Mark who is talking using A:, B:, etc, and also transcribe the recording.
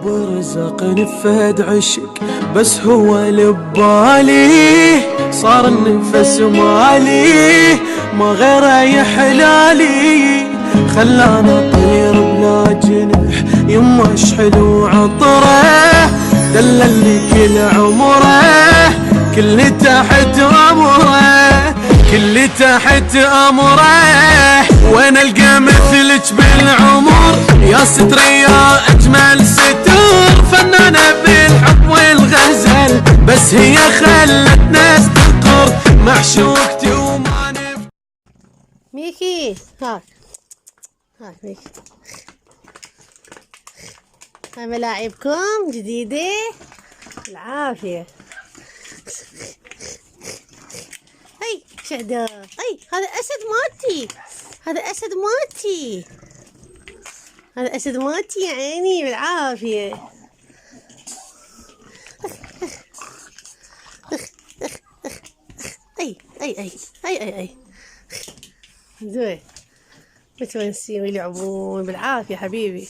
A: ورزقني بفهد عشق بس هو اللي ببالي، صار النفس مالي ما غيره يحلالي، خلانا طير بلا جنح يما حلو عطره، دللني كل عمره كل تحت امره، كل تحت امره، وين القى مثلك بالعمر يا ستر يا اجمل ستور، فنانه بالحب والغزل بس هي خلت ناس تذكر معشوقتي وما
B: ميكي هاي ميكي، هاي ملاعبكم جديدة العافية. هاي شهداء، هاي هذا أسد مالتي، هذا أسد مالتي، هذا أسد مالتي يا عيني بالعافية. أي زين متونسين ويلعبون بالعافية حبيبي.